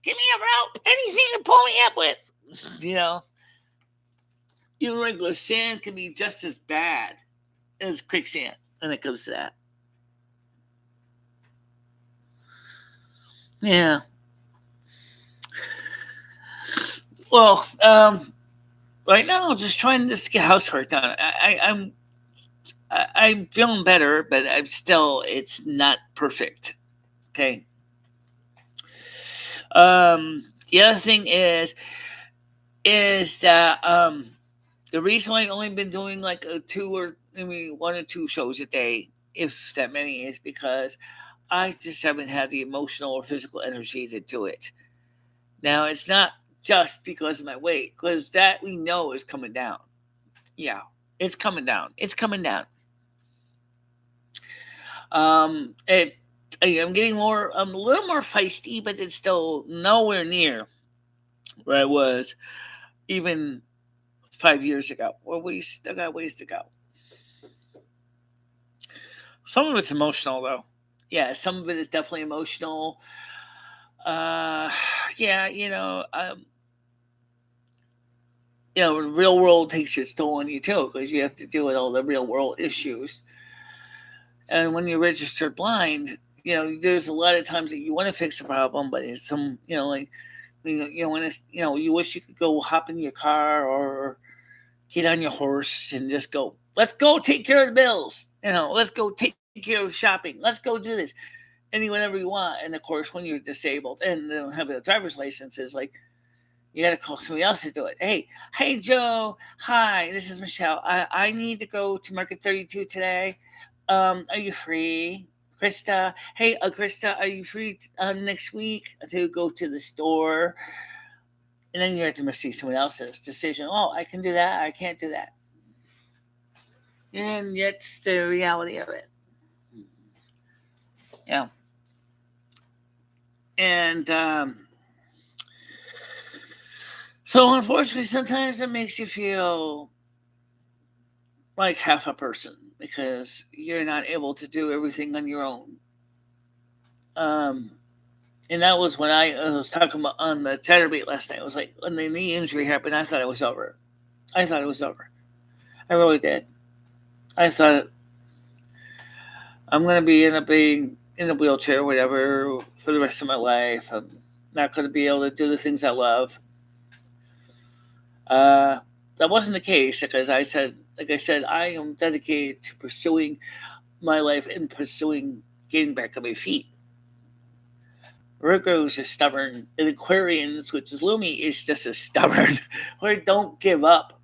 Give me a rope, anything to pull me up with. Even regular sand can be just as bad as quicksand when it comes to that. Yeah. Well, right now I'm just trying to get housework done. I'm feeling better, but it's not perfect. Okay. The other thing is that the reason why I've only been doing like one or two shows a day, if that many, is because I just haven't had the emotional or physical energy to do it. Now, it's not just because of my weight, because that we know is coming down. Yeah, it's coming down. It's coming down. I'm getting I'm a little more feisty, but it's still nowhere near where I was even 5 years ago. Well, we still got ways to go. Some of it's emotional, though. Yeah, some of it is definitely emotional. Yeah, the real world takes its toll on you too, because you have to deal with all the real world issues. And when you're registered blind, there's a lot of times that you want to fix a problem, but it's you wish you could go hop in your car or get on your horse and just go. Let's go take care of the bills. Let's go take care of shopping. Let's go do this. Whenever you want. And of course, when you're disabled and don't have a driver's license, it's like you got to call somebody else to do it. Hey, Joe. Hi, this is Michelle. I need to go to Market 32 today. Are you free? Krista. Hey, Krista, are you free next week to go to the store? And then you have to receive someone else's decision. Oh, I can do that. I can't do that. And that's the reality of it. Yeah. And so, unfortunately, sometimes it makes you feel like half a person because you're not able to do everything on your own. And that was when I was talking about on the Chatterbait last night. It was like when the knee injury happened, I thought it was over. I really did. I thought I'm going to be being in a wheelchair, whatever, for the rest of my life. I'm not going to be able to do the things I love. That wasn't the case because I said, I am dedicated to pursuing my life and pursuing getting back on my feet. Virgos are stubborn, and Aquarians, which is Lumi, is just as stubborn. Or don't give up.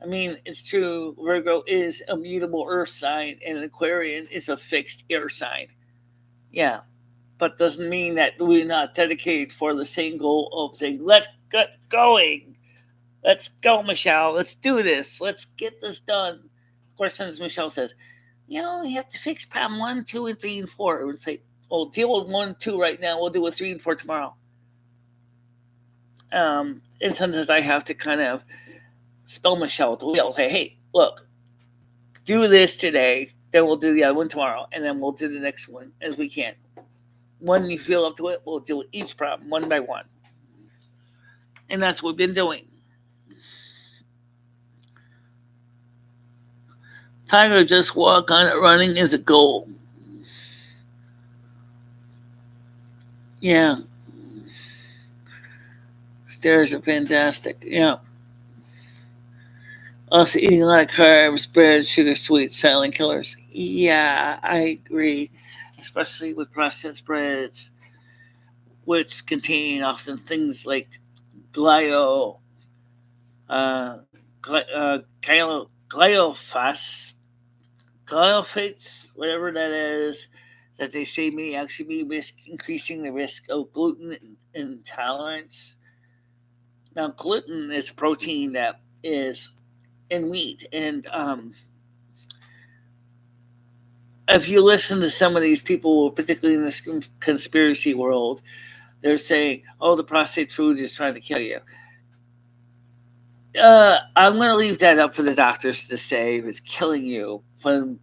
I mean, it's true. Virgo is a mutable earth sign, and an Aquarian is a fixed air sign. Yeah, but doesn't mean that we're not dedicated for the same goal of saying, let's get going. Let's go, Michelle. Let's do this. Let's get this done. Of course, as Michelle says, You have to fix problem 1, 2, and 3, and 4. It would say, well, deal with 1, 2 right now. We'll deal with 3 and 4 tomorrow. And sometimes I have to kind of spell Michelle at the wheel. Say, hey, look, do this today. Then we'll do the other one tomorrow, and then we'll do the next one as we can. When you feel up to it, we'll deal with each problem one by one. And that's what we've been doing. Tiger just walk on it. Running is a goal. Yeah. Stairs are fantastic. Yeah. Also, eating a lot of carbs, bread, sugar, sweets, silent killers. Yeah, I agree. Especially with processed breads, which contain often things like glyo, glyophates, whatever that is, that they say may actually be increasing the risk of gluten intolerance. Now, gluten is a protein that is in wheat, and if you listen to some of these people, particularly in this conspiracy world, they're saying, "Oh, the processed food is trying to kill you." I'm going to leave that up for the doctors to say if it's killing you from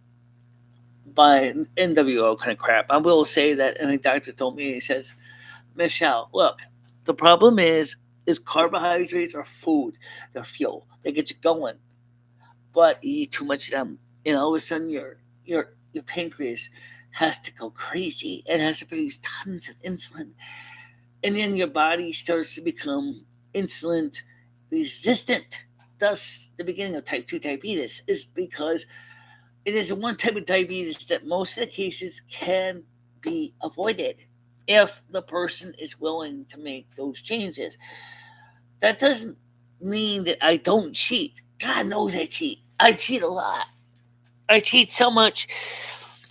by NWO kind of crap. I will say that, and a doctor told me, he says, Michelle, look, the problem is carbohydrates are food, they're fuel, they get you going, but you eat too much of them, and all of a sudden your pancreas has to go crazy. It has to produce tons of insulin, and then your body starts to become insulin resistant. Thus, the beginning of type 2 diabetes is because it is one type of diabetes that most of the cases can be avoided if the person is willing to make those changes. That doesn't mean that I don't cheat. God knows I cheat. I cheat a lot. I cheat so much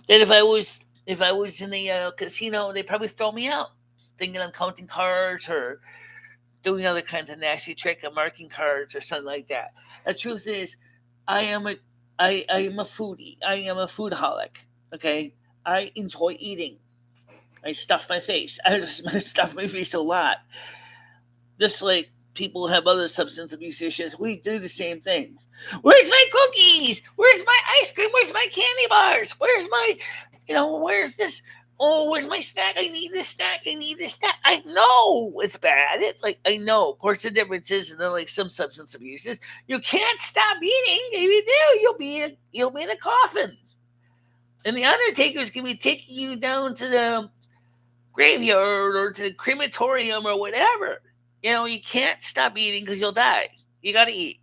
that if I was in the casino, they'd probably throw me out, thinking I'm counting cards or doing other kinds of nasty trick of marking cards or something like that. The truth is, I am a I am a foodie. I am a foodaholic. Okay, I enjoy eating. I stuff my face. I just stuff my face a lot. Just like people have other substance abuse issues, we do the same thing. Where's my cookies? Where's my ice cream? Where's my candy bars? Where's my, where's this? Oh, where's my snack? I need this snack. I need this snack. I know it's bad. It's like I know. Of course, the difference is, and like some substance abuses, you can't stop eating. If you do, you'll be in a coffin, and the undertaker's gonna be taking you down to the graveyard or to the crematorium or whatever. You can't stop eating because you'll die. You got to eat.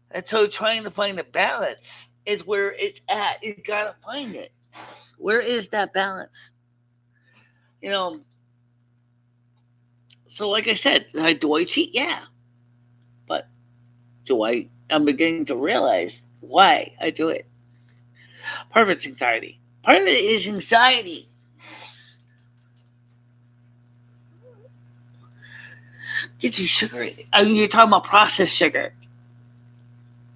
And so trying to find a balance is where it's at. You got to find it. Where is that balance? You know, so like I said, do I cheat? Yeah. But I'm beginning to realize why I do it. Part of it's anxiety. Part of it is anxiety. Get you sugar. I mean, you're talking about processed sugar,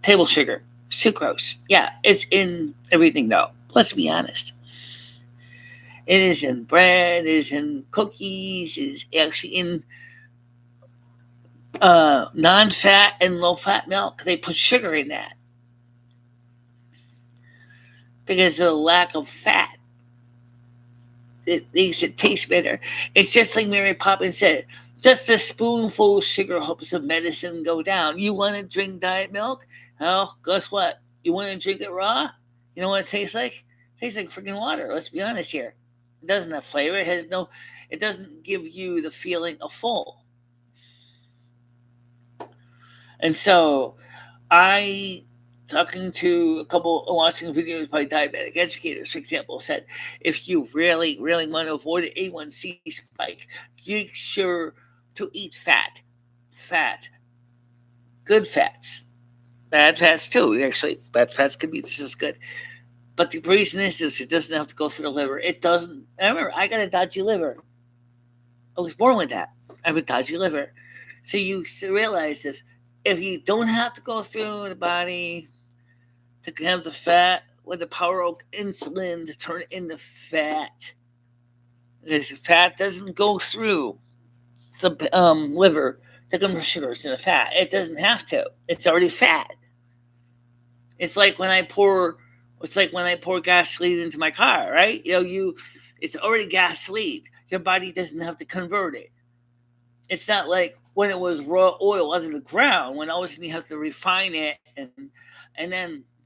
table sugar, sucrose. Yeah, it's in everything though. Let's be honest. It is in bread, it is in cookies, it is actually in non-fat and low-fat milk. They put sugar in that because of the lack of fat. It makes it taste better. It's just like Mary Poppins said, just a spoonful of sugar helps the medicine go down. You want to drink diet milk? Well, guess what? You want to drink it raw? You know what it tastes like? It tastes like freaking water. Let's be honest here. It doesn't have flavor. It doesn't give you the feeling of full. And so talking to a couple, watching videos by diabetic educators, for example, said if you really, really want to avoid an A1C spike, make sure to eat fat, good fats, bad fats too. Actually, bad fats can be just as good. But the reason is it doesn't have to go through the liver. It doesn't. I remember I got a dodgy liver. I was born with that. I have a dodgy liver. So you realize this. If you don't have to go through the body to have the fat, with the power of insulin to turn it into fat. Because fat doesn't go through the liver to convert sugars into fat. It doesn't have to. It's already fat. It's like when I pour gasoline into my car, right? It's already gasoline. Your body doesn't have to convert it. It's not like when it was raw oil out of the ground, when all of a sudden you have to refine it and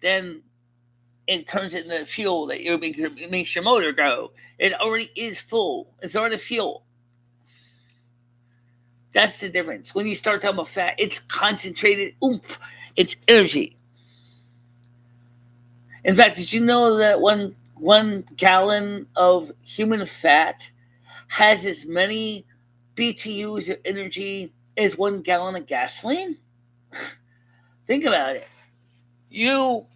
then it turns it into fuel that makes your motor go. It already is full. It's already fuel. That's the difference. When you start talking about fat, it's concentrated oomph. It's energy. In fact, did you know that one gallon of human fat has as many BTUs of energy as 1 gallon of gasoline? Think about it. You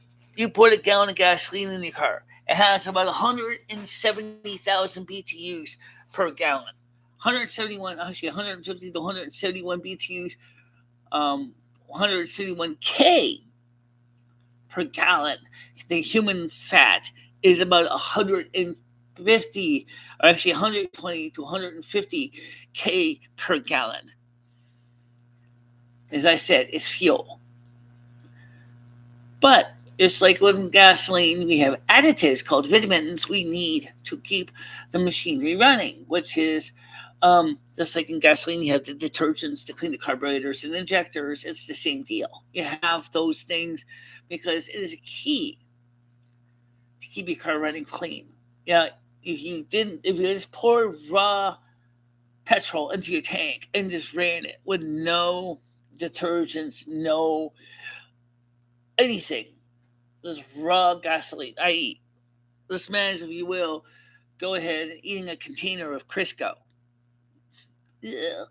put a gallon of gasoline in your car. It has about 170,000 BTUs per gallon. 150 to 171 BTUs, 171K per gallon. The human fat is about 150, or actually 120 to 150K per gallon. As I said, it's fuel. But it's like with gasoline, we have additives called vitamins we need to keep the machinery running, which is just like in gasoline, you have the detergents to clean the carburetors and injectors. It's the same deal. You have those things because it is a key to keep your car running clean. Yeah, if you just pour raw petrol into your tank and just ran it with no detergents, no anything, just raw gasoline, i.e., let's manage, if you will, go ahead and eating a container of Crisco. Yeah,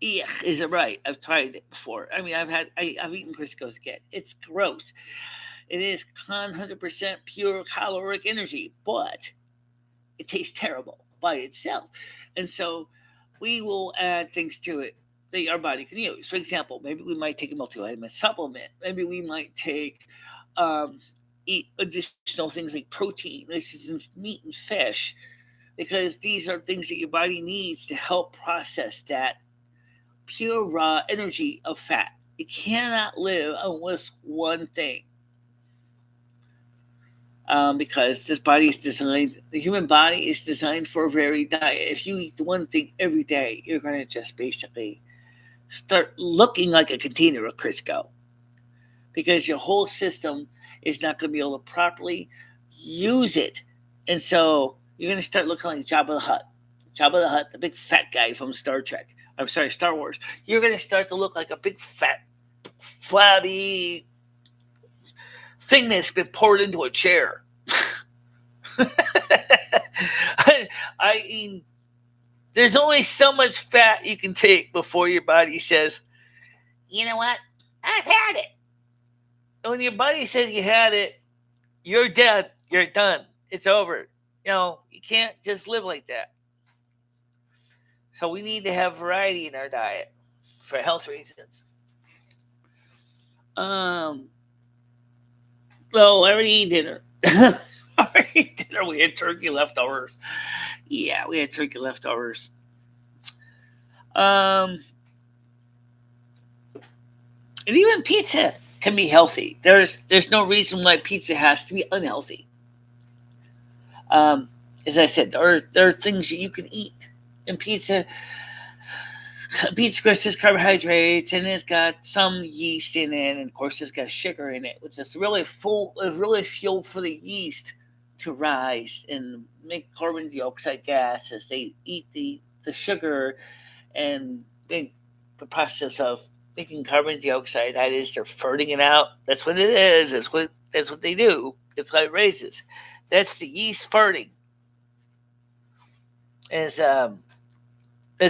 is it right? I've tried it before. I mean, I've eaten Crisco as a kid. It's gross. It is 100% pure caloric energy, but it tastes terrible by itself. And so we will add things to it that our body can use. For example, maybe we might take a multivitamin supplement. Maybe we might eat additional things like protein, which is in meat and fish, because these are things that your body needs to help process that pure raw energy of fat. You cannot live unless one thing. Because the human body is designed for a varied diet. If you eat one thing every day, you're going to just basically start looking like a container of Crisco, because your whole system is not going to be able to properly use it. And so you're going to start looking like Jabba the Hutt. Jabba the Hutt, the big fat guy from Star Wars. You're going to start to look like a big fat, flabby thing that's been poured into a chair. I mean, there's only so much fat you can take before your body says, you know what, I've had it. And when your body says you had it, you're dead. You're done. It's over. You can't just live like that. So we need to have variety in our diet for health reasons. Well, I already ate dinner. We had turkey leftovers. Yeah, we had turkey leftovers. And even pizza can be healthy. There's no reason why pizza has to be unhealthy. As I said, there are things that you can eat. And pizza crust has carbohydrates, and it's got some yeast in it, and of course it's got sugar in it, which is really fuel for the yeast to rise and make carbon dioxide gas as they eat the sugar, and the process of making carbon dioxide, that is, they're farting it out. That's what it is. That's what they do. That's what it raises. That's the yeast farting as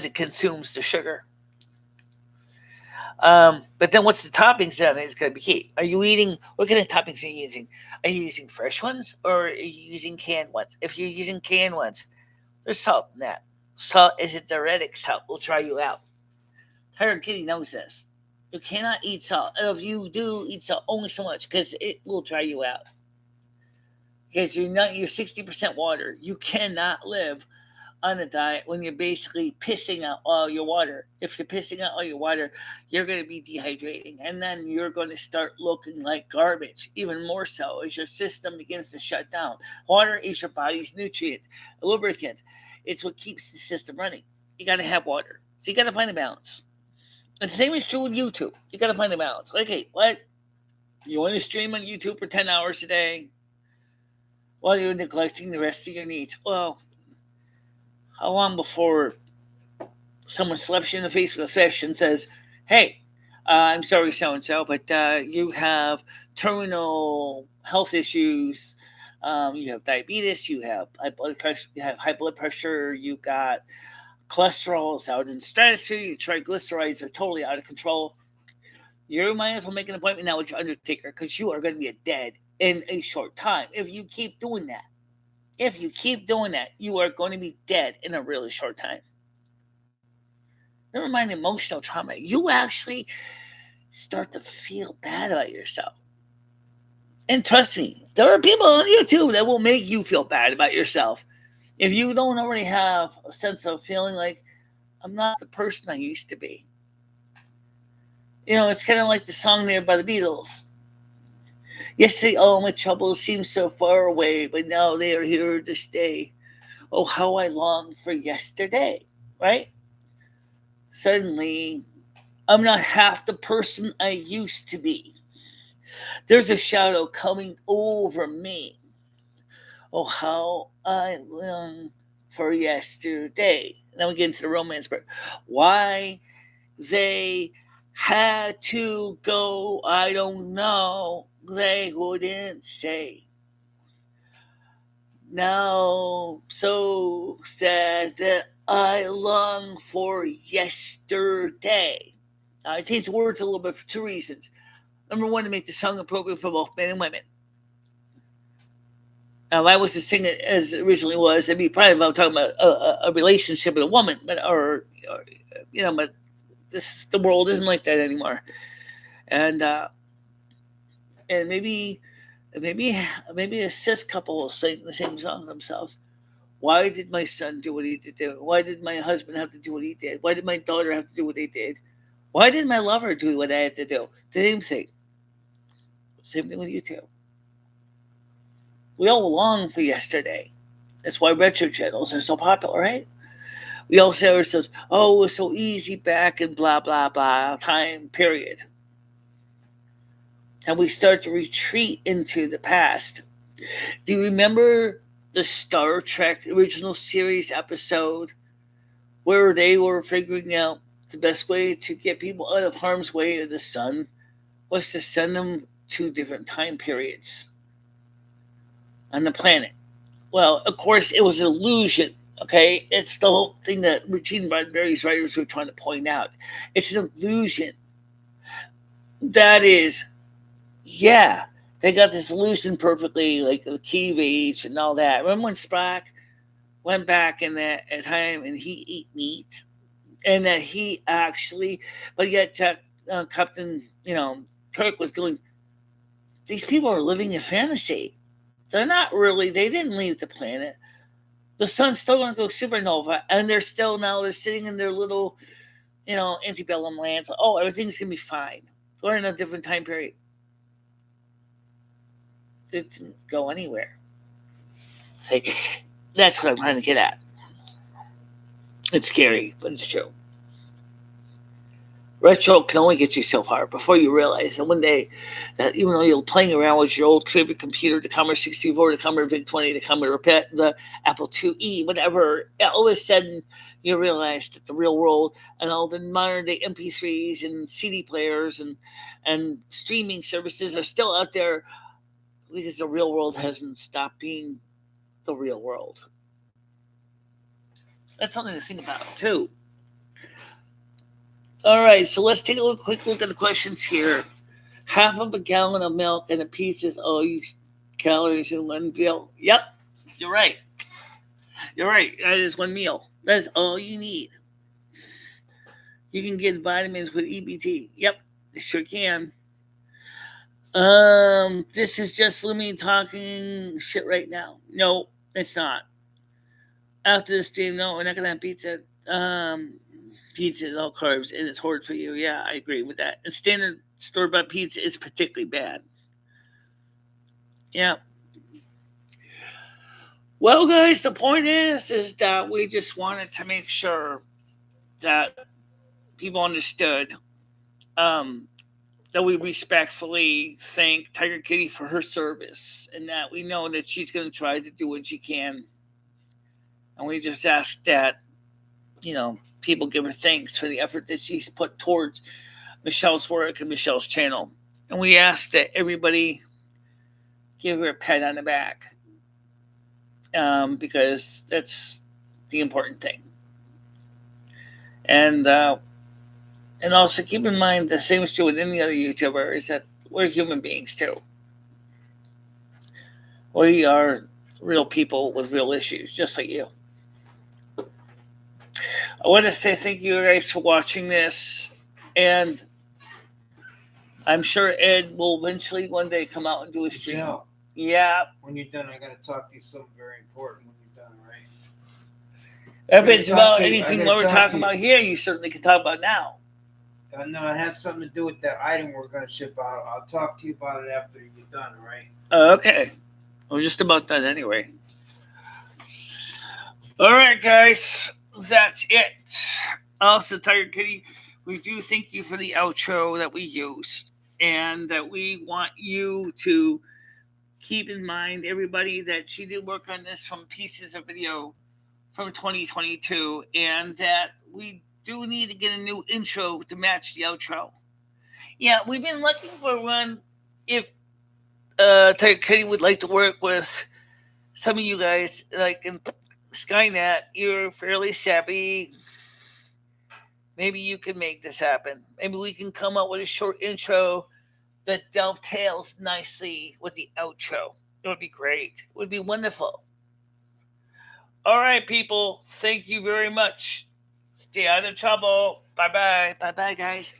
it consumes the sugar. But then what's the toppings then is going to be key. What kind of toppings are you using? Are you using fresh ones or are you using canned ones? If you're using canned ones, there's salt in that. Salt is a diuretic. Salt will dry you out. Tired Kitty knows this. You cannot eat salt. And if you do eat salt, only so much, because it will dry you out. because you're 60% water. You cannot live on a diet when you're basically pissing out all your water. If you're pissing out all your water, you're going to be dehydrating, and then you're going to start looking like garbage, even more so as your system begins to shut down. Water is your body's nutrient, a lubricant. It's what keeps the system running. You got to have water. So you got to find a balance. And the same is true with YouTube. You got to find a balance. Okay, what? You want to stream on YouTube for 10 hours a day while you're neglecting the rest of your needs? Well, how long before someone slaps you in the face with a fish and says, "Hey, I'm sorry, so and so, but you have terminal health issues. You have diabetes. You have high blood pressure. You got cholesterol is out in the stratosphere. Your triglycerides are totally out of control. You might as well make an appointment now with your undertaker because you are going to be dead in a short time if you keep doing that. If you keep doing that, you are going to be dead in a really short time. Never mind emotional trauma. You actually start to feel bad about yourself. And trust me, there are people on YouTube that will make you feel bad about yourself. If you don't already have a sense of feeling like, I'm not the person I used to be. You know, it's kind of like the song there by the Beatles. Yesterday, all my troubles seemed so far away, but now they are here to stay. Oh, how I long for yesterday, right? Suddenly, I'm not half the person I used to be. There's a shadow coming over me. Oh, how I long for yesterday. Now we get into the romance part. Why they had to go, I don't know. They wouldn't say. Now, so sad that I long for yesterday. I changed the words a little bit for two reasons. Number one, to make the song appropriate for both men and women. Now, if I was to sing it as it originally was, it'd be probably about talking about a relationship with a woman, but but the world isn't like that anymore, and maybe a cis couple will sing the same song themselves. Why did my son do what he did? Why did my husband have to do what he did? Why did my daughter have to do what they did? Why did my lover do what I had to do? The same thing. Same thing with you too. We all long for yesterday. That's why retro channels are so popular, right? We all say to ourselves, oh, it was so easy back in blah, blah, blah time period. And we start to retreat into the past. Do you remember the Star Trek original series episode where they were figuring out the best way to get people out of harm's way of the sun was to send them to different time periods on the planet? Well, of course, it was an illusion. Okay, it's the whole thing that Gene Roddenberry's writers were trying to point out. It's an illusion. That is, yeah, they got this illusion perfectly, like the key of age and all that. Remember when Spock went back in that time and he ate meat, and that he actually, but yet Captain, Kirk was going. These people are living a fantasy. They're not really. They didn't leave the planet. The sun's still going to go supernova, and they're sitting in their little, antebellum lands. Oh, everything's going to be fine. We're in a different time period. It didn't go anywhere. That's what I'm trying to get at. It's scary, but it's true. Retro can only get you so far before you realize that one day that even though you're playing around with your old favorite computer, the Commodore 64, the Commodore VIC 20, the Commodore PET, the Apple IIe, whatever, all of a sudden you realize that the real world and all the modern day MP3s and CD players and streaming services are still out there because the real world hasn't stopped being the real world. That's something to think about too. All right, so let's take a quick look at the questions here. Half of a gallon of milk and a piece is all you calories in one meal. Yep, you're right. You're right. That is one meal. That's all you need. You can get vitamins with EBT. Yep, you sure can. This is just Lumi talking shit right now. No, it's not. After this stream, no, we're not gonna have pizza. Pizza is all carbs and it's horrid for you. Yeah, I agree with that. And standard store bought pizza is particularly bad. Yeah. Well, guys, the point is that we just wanted to make sure that people understood that we respectfully thank Tiger Kitty for her service and that we know that she's going to try to do what she can. And we just ask that, people give her thanks for the effort that she's put towards Michelle's work and Michelle's channel. And we ask that everybody give her a pat on the back because that's the important thing. And also keep in mind the same is true with any other YouTuber is that we're human beings too. We are real people with real issues, just like you. I want to say thank you guys for watching this, and I'm sure Ed will eventually one day come out and do a stream. Yeah. When you're done, I got to talk to you something very important when you're done, right? If it's about anything what we're talking about here, you certainly can talk about now. No, it has something to do with that item we're going to ship out. I'll talk to you about it after you're done, all right? Okay. We're just about done anyway. All right, guys. That's it. Also, Tiger Kitty, we do thank you for the outro that we used. And that we want you to keep in mind, everybody, that she did work on this from pieces of video from 2022. And that we do need to get a new intro to match the outro. Yeah, we've been looking for one. If Tiger Kitty would like to work with some of you guys, like in Skynet, you're fairly savvy. Maybe you can make this happen. Maybe we can come up with a short intro that dovetails nicely with the outro. It would be great. It would be wonderful. All right, people. Thank you very much. Stay out of trouble. Bye-bye. Bye-bye, guys.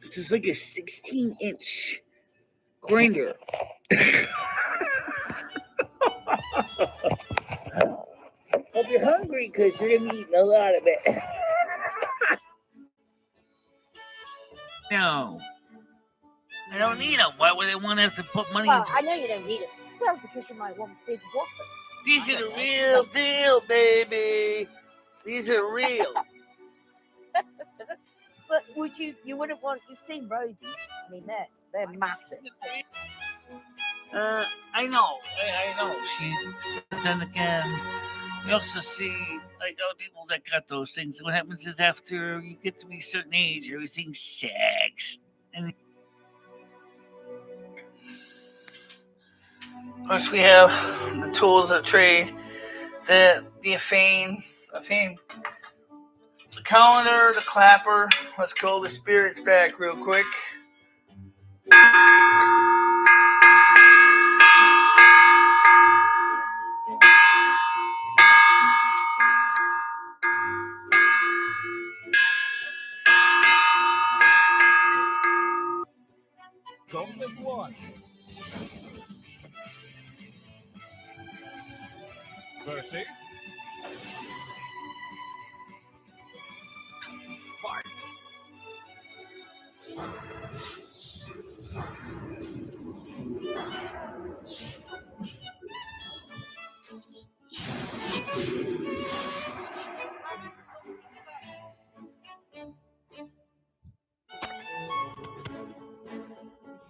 This is like a 16-inch grinder. Hope you're hungry because you're going to be eating a lot of it. No. I don't need them. Why would I want to have to put money into it? I know you don't need it. Well, because you might want big whoppers. These are the real deal, baby. These are real. But you wouldn't want, you've seen Rosie. I mean, they're massive. I know. But then again, we also see like other people that got those things. What happens is after you get to be a certain age, everything sags. And of course, we have the tools of trade, the fame, the calendar, the clapper. Let's call the spirits back real quick. Golden one. Versus fight.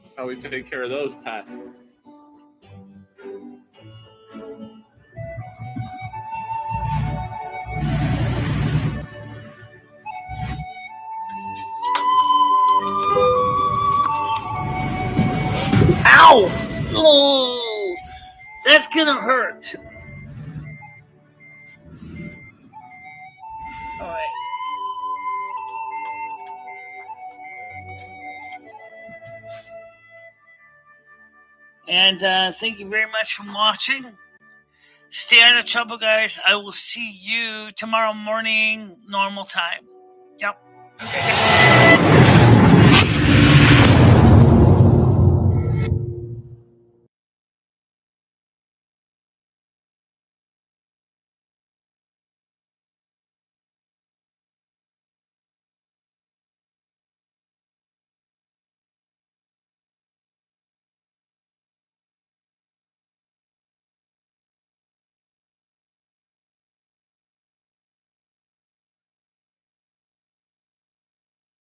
That's how we take care of those pests. Ow! Oh, that's gonna hurt. All right. And thank you very much for watching. Stay out of trouble, guys. I will see you tomorrow morning, normal time. Yep. Okay.